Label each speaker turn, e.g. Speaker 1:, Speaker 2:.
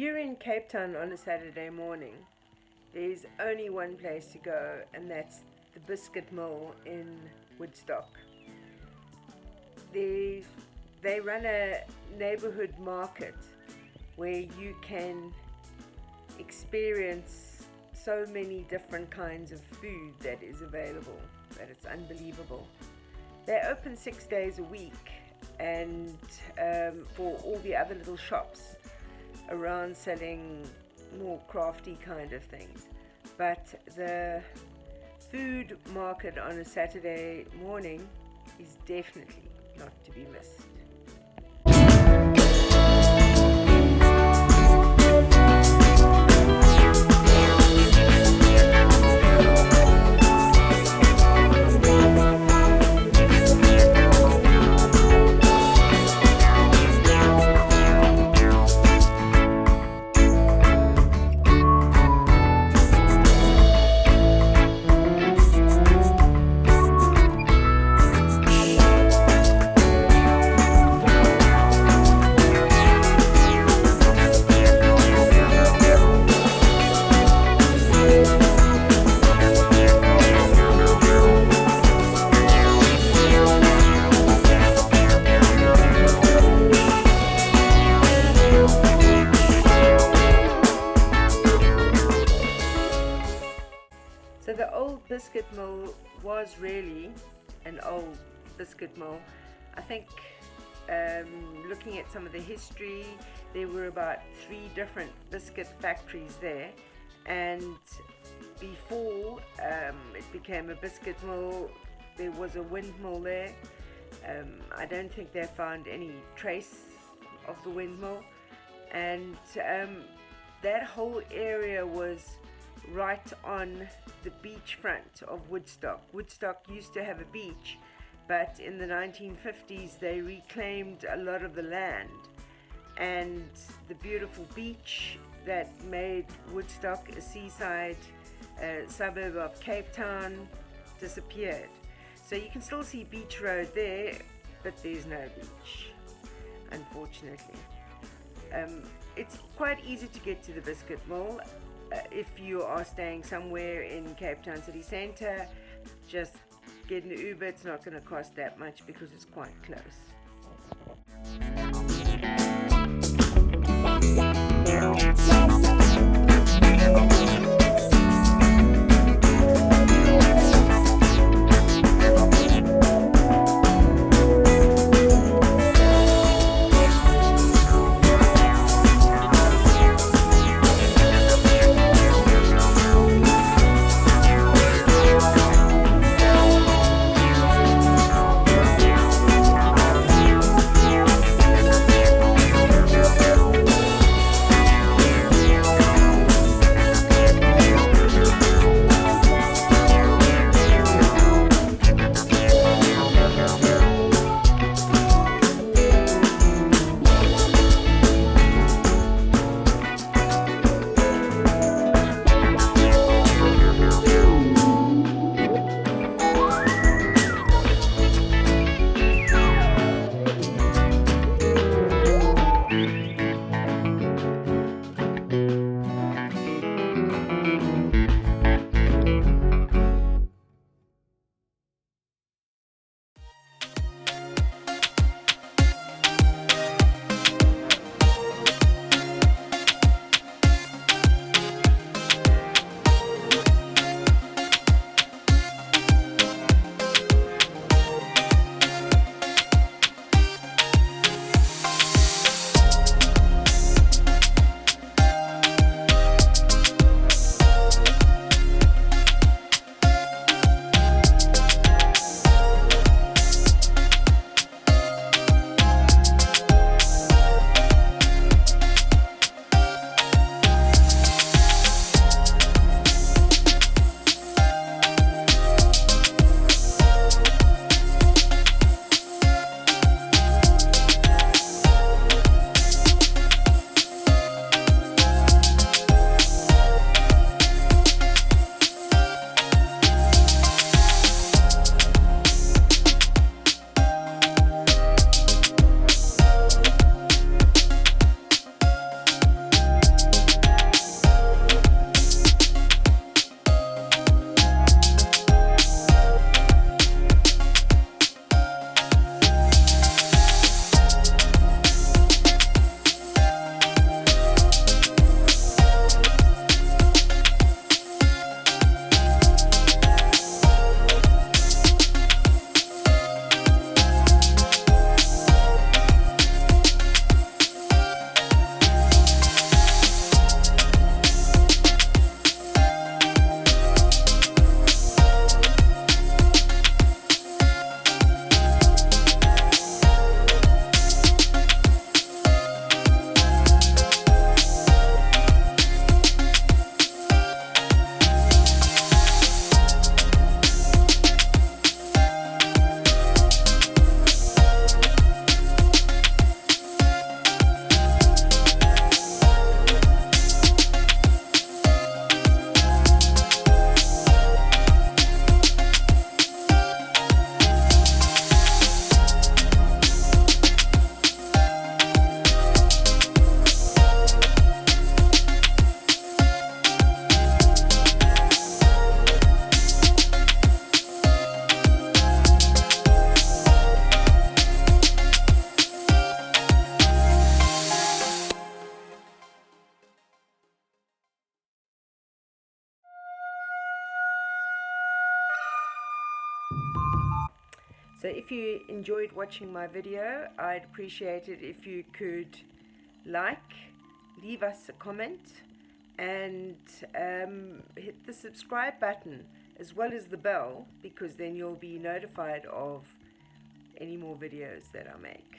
Speaker 1: you're in Cape Town on a Saturday morning, there's only one place to go, and that's the Biscuit Mill in Woodstock. They run a neighbourhood market where you can experience so many different kinds of food that is available that it's unbelievable. They're open 6 days a week, and for all the other little shops around selling more crafty kind of things. But the food market on a Saturday morning is definitely not to be missed. So the Old Biscuit Mill was really an old biscuit mill. I think looking at some of the history, there were about 3 different biscuit factories there, and before it became a biscuit mill, there was a windmill there. I don't think they found any trace of the windmill, and that whole area was right on the beachfront of Woodstock. Woodstock used to have a beach, but in the 1950s they reclaimed a lot of the land, and the beautiful beach that made Woodstock a seaside suburb of Cape Town disappeared. So you can still see Beach Road there, but there's no beach, unfortunately. It's quite easy to get to the Biscuit Mill. If you are staying somewhere in Cape Town city centre, just get an Uber. It's not going to cost that much because it's quite close. So if you enjoyed watching my video, I'd appreciate it if you could like, leave us a comment, and hit the subscribe button as well as the bell, because then you'll be notified of any more videos that I make.